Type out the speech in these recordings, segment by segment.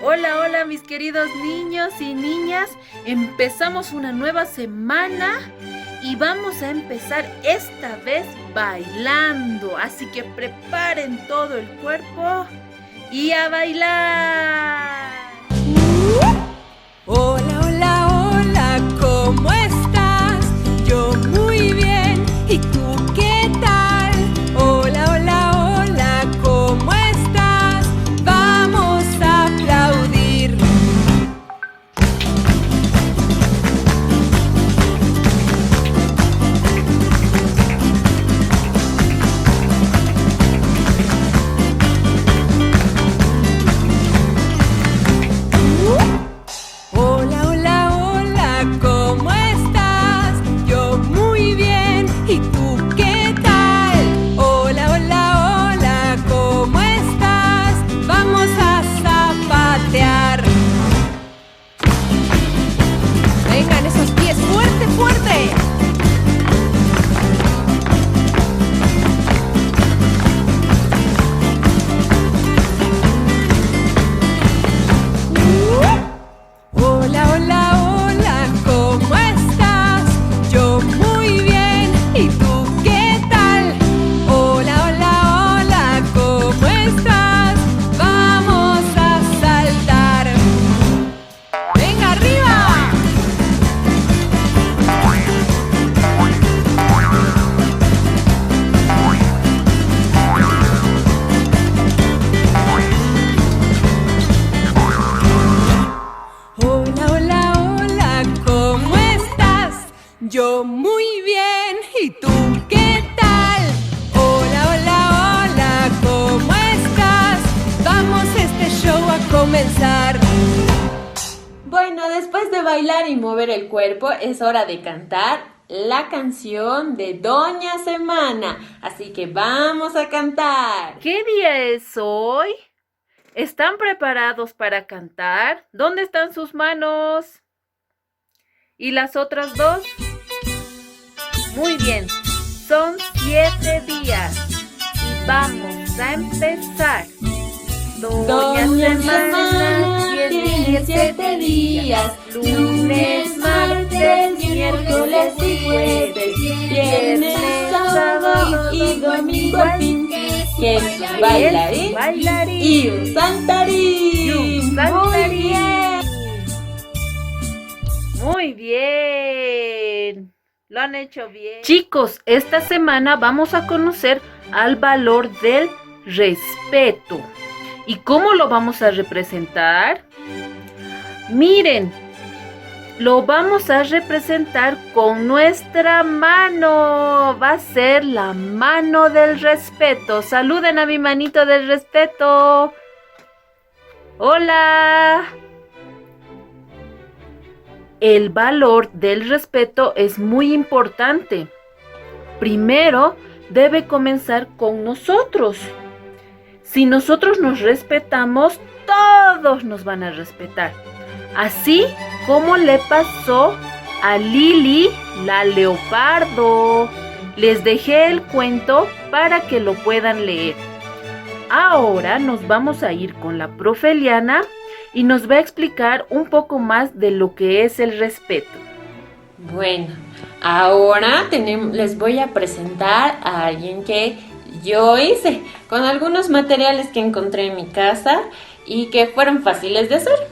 Hola, hola mis queridos niños y niñas. Empezamos una nueva semana y vamos a empezar esta vez bailando. Así que preparen todo el cuerpo y a bailar. Hola, hola, hola, ¿cómo estás? Yo muy bien, ¿y tú qué tal? Hola, hola, hola, ¿cómo estás? Vamos a aplaudir. Hola, hola, hola, ¿cómo estás? Yo muy bien, ¿y tú qué tal? Hola, hola, hola, ¿cómo estás? Vamos a zapatear. Vengan esos pies fuerte, fuerte. Hola, hola, hola, ¿cómo estás? Yo muy bien, ¿y tú qué tal? Hola, hola, hola, ¿cómo estás? Vamos a saltar. ¡Venga, arriba! Hola, hola, hola, ¿cómo estás? Yo muy bien, ¿y tú qué tal? Hola, hola, hola, ¿cómo estás? Vamos este show a comenzar. Bueno, después de bailar y mover el cuerpo, es hora de cantar la canción de Doña Semana. Así que vamos a cantar. ¿Qué día es hoy? ¿Están preparados para cantar? ¿Dónde están sus manos? ¿Y las otras dos? Muy bien, son 7 días y vamos a empezar. Doña Semana tiene 7 días. Lunes, martes, miércoles y jueves. Viernes, sábado y domingo al fin. Que es un bailarín y un saltarín. Muy bien. Muy bien. Lo han hecho bien. Chicos, esta semana vamos a conocer al valor del respeto. ¿Y cómo lo vamos a representar? Miren, lo vamos a representar con nuestra mano. Va a ser la mano del respeto. Saluden a mi manito del respeto. Hola. El valor del respeto es muy importante. Primero, debe comenzar con nosotros. Si nosotros nos respetamos, todos nos van a respetar. Así como le pasó a Lili, la leopardo. Les dejé el cuento para que lo puedan leer. Ahora nos vamos a ir con la profe Eliana y nos va a explicar un poco más de lo que es el respeto. Bueno, ahora les voy a presentar a alguien que yo hice con algunos materiales que encontré en mi casa y que fueron fáciles de hacer.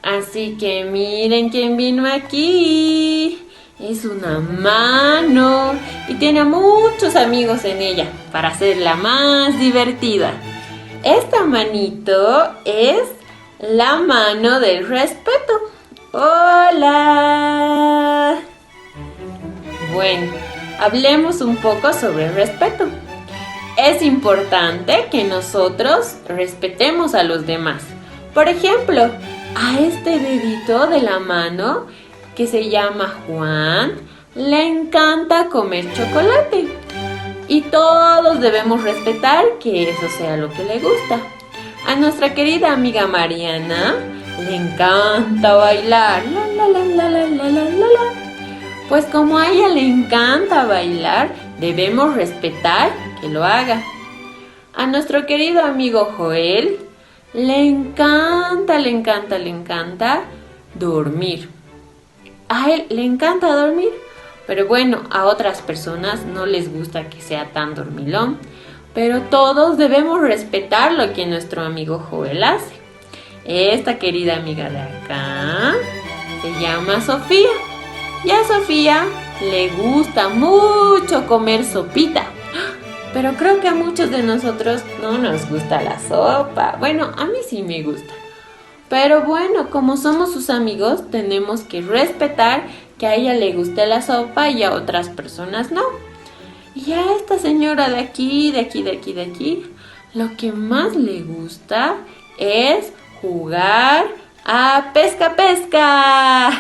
Así que miren quién vino aquí. Es una mano y tiene a muchos amigos en ella para hacerla más divertida. Esta manito es la mano del respeto. ¡Hola! Bueno, hablemos un poco sobre el respeto. Es importante que nosotros respetemos a los demás. Por ejemplo, a este dedito de la mano que se llama Juan, le encanta comer chocolate. Y todos debemos respetar que eso sea lo que le gusta. A nuestra querida amiga Mariana le encanta bailar. La, la, la, la, la, la, la, la. Pues como a ella le encanta bailar, debemos respetar que lo haga. A nuestro querido amigo Joel le encanta dormir. A él le encanta dormir, pero bueno, a otras personas no les gusta que sea tan dormilón. Pero todos debemos respetar lo que nuestro amigo Joel hace. Esta querida amiga de acá se llama Sofía. Y a Sofía le gusta mucho comer sopita. Pero creo que a muchos de nosotros no nos gusta la sopa. Bueno, a mí sí me gusta. Pero bueno, como somos sus amigos, tenemos que respetar que a ella le guste la sopa y a otras personas no. Y a esta señora de aquí, lo que más le gusta es jugar a pesca.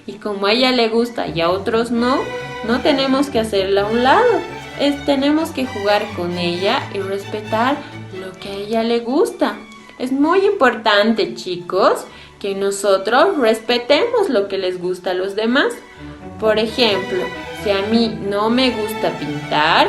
Y como a ella le gusta y a otros no tenemos que hacerla a un lado. Tenemos que jugar con ella y respetar lo que a ella le gusta. Es muy importante, chicos, que nosotros respetemos lo que les gusta a los demás. Por ejemplo, si a mí no me gusta pintar,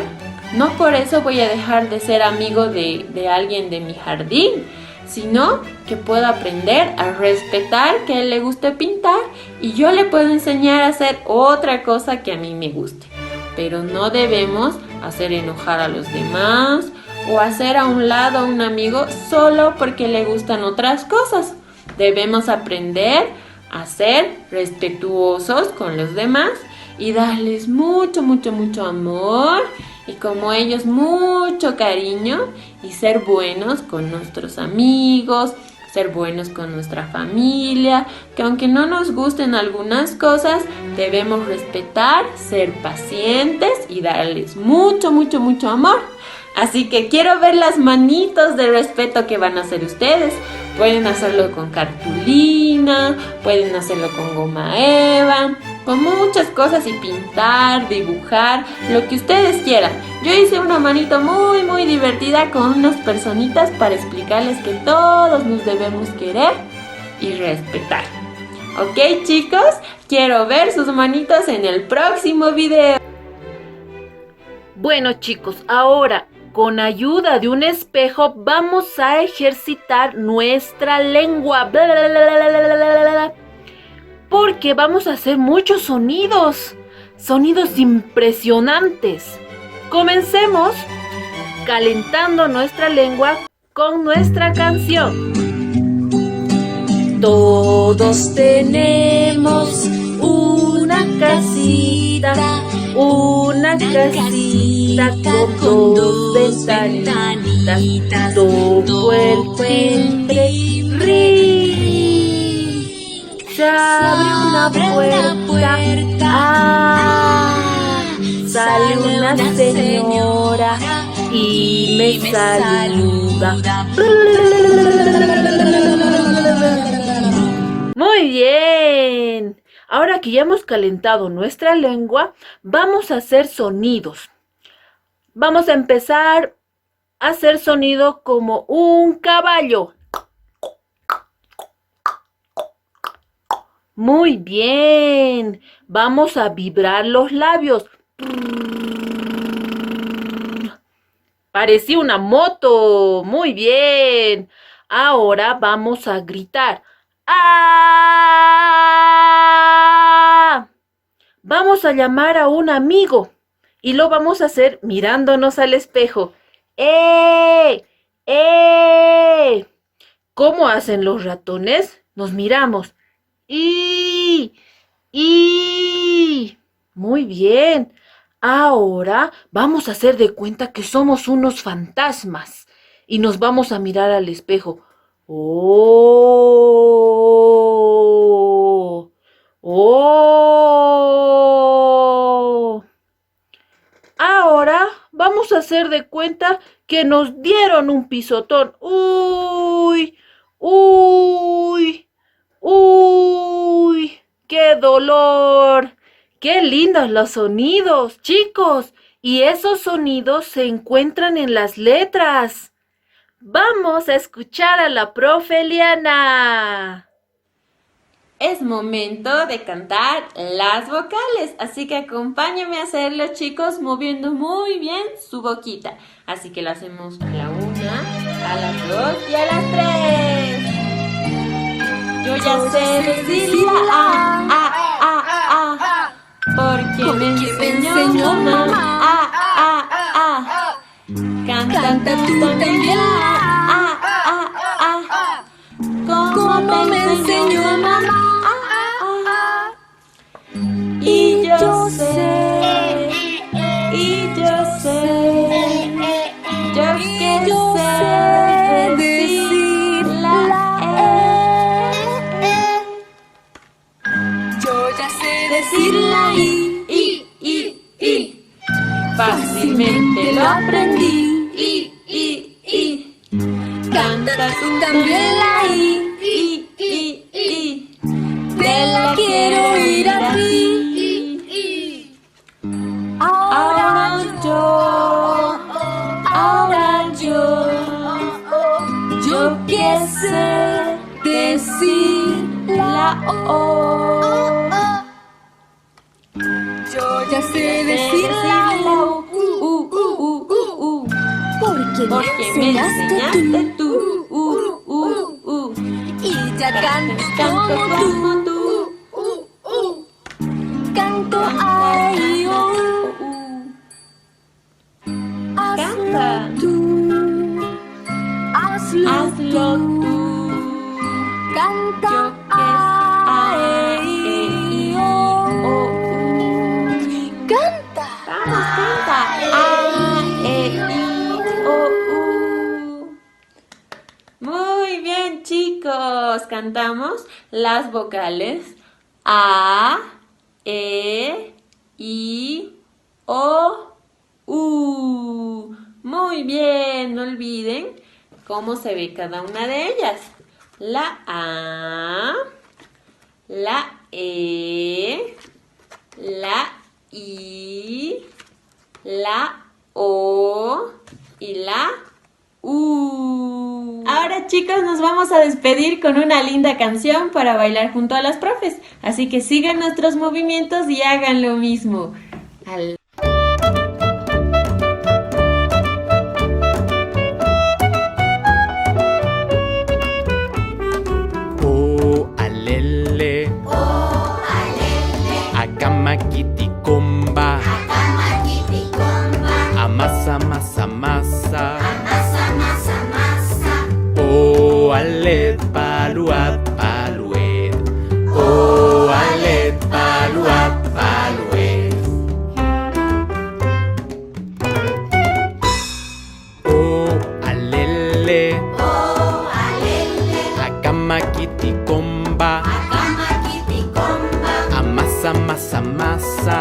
no por eso voy a dejar de ser amigo de alguien de mi jardín, sino que puedo aprender a respetar que a él le guste pintar y yo le puedo enseñar a hacer otra cosa que a mí me guste. Pero no debemos hacer enojar a los demás o hacer a un lado a un amigo solo porque le gustan otras cosas. Debemos aprender a ser respetuosos con los demás y darles mucho amor y como ellos mucho cariño y ser buenos con nuestros amigos, ser buenos con nuestra familia, que aunque no nos gusten algunas cosas, debemos respetar, ser pacientes y darles mucho amor. Así que quiero ver las manitos de respeto que van a hacer ustedes. Pueden hacerlo con cartulina, pueden hacerlo con goma eva, con muchas cosas y pintar, dibujar, lo que ustedes quieran. Yo hice una manito muy divertida con unas personitas para explicarles que todos nos debemos querer y respetar. ¿Ok, chicos? Quiero ver sus manitos en el próximo video. Bueno, chicos, ahora con ayuda de un espejo vamos a ejercitar nuestra lengua. Porque vamos a hacer muchos sonidos impresionantes. Comencemos calentando nuestra lengua con nuestra canción. Todos tenemos una casita con dos ventanitas, tocó el timbre, ¡ring! Se abre una puerta, sale una señora y me saluda. Muy bien. Ahora que ya hemos calentado nuestra lengua, vamos a hacer sonidos. Vamos a empezar a hacer sonido como un caballo. Muy bien. Vamos a vibrar los labios. Parecía una moto. Muy bien. Ahora vamos a gritar. ¡Ah! Vamos a llamar a un amigo y lo vamos a hacer mirándonos al espejo. ¡Eh! ¡Eh! ¿Cómo hacen los ratones? Nos miramos. ¡Y! Muy bien. Ahora vamos a hacer de cuenta que somos unos fantasmas y nos vamos a mirar al espejo. ¡Oh! ¡Oh! Ahora vamos a hacer de cuenta que nos dieron un pisotón. ¡Uy! ¡Uy! ¡Uy! ¡Qué dolor! ¡Qué lindos los sonidos, chicos! Y esos sonidos se encuentran en las letras. Vamos a escuchar a la profe Eliana. Es momento de cantar las vocales, así que acompáñenme a hacerlo, chicos, moviendo muy bien su boquita. Así que lo hacemos a la 1, a las 2 y a las 3. Yo ya sé decir la A, porque me enseñó mamá. Canta tú también la A. Como me enseñó mamá. Y yo sé, yo sé decir la E. Yo ya sé decir la I. Fácilmente lo aprendí. I. Canta tú también la I. Te la quiero oír a ti. Ahora yo que sé decir la O. Yo ya sé decir la U. Porque me enseñaste tú. Y ya canto como tú. Canto A, I, O, U. Canta. Hazlo tú. Canta A, E, I, O, U. Canta. Vamos, canta. A, E, I, O, U. Muy bien, chicos. Cantamos las vocales A, E, I, O, U. Muy bien, no olviden cómo se ve cada una de ellas. La A, la E, la I, la O y la U. Ahora, chicos, nos vamos a despedir con una linda canción para bailar junto a las profes. Así que sigan nuestros movimientos y hagan lo mismo. O alele, akamakiticomba, amasa masa masa, o alet paluat paluet, o alet paluat paluet, o alele, akamakiticomba, amasa masa masa,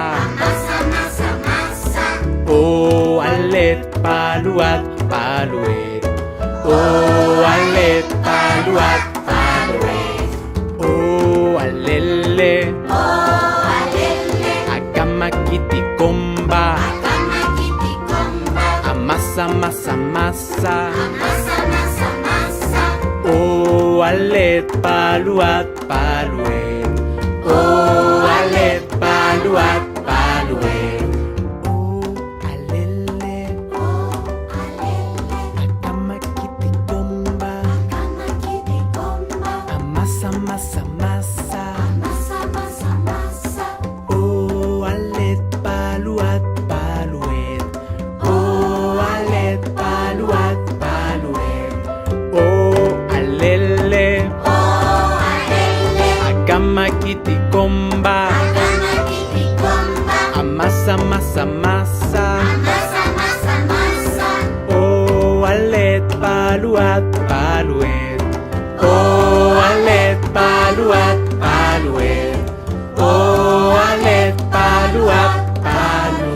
o alet paluat paluet, o alet paluat paluet, o alele, akamakiticomba, amasa masa masa, o alet paluat paluet, o alet paluat paluet, o alele, akamakiticomba, amasa masa masa, o alet paluat paluet, o alet paluat paluet, o alele, akamakiticomba, amasa masa masa, o alet paluat paluet, o alet paluat paluet, o alet paluat paluet.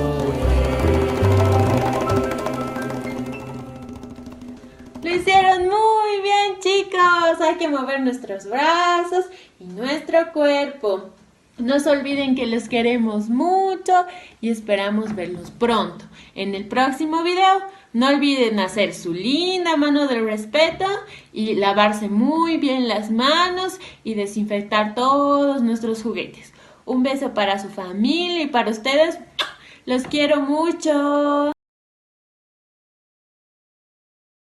Lo hicieron muy bien, chicos. Hay que mover nuestros brazos y nuestro cuerpo. No se olviden que los queremos mucho y esperamos verlos pronto en el próximo video. No olviden hacer su linda mano del respeto y lavarse muy bien las manos y desinfectar todos nuestros juguetes. Un beso para su familia y para ustedes. Los quiero mucho.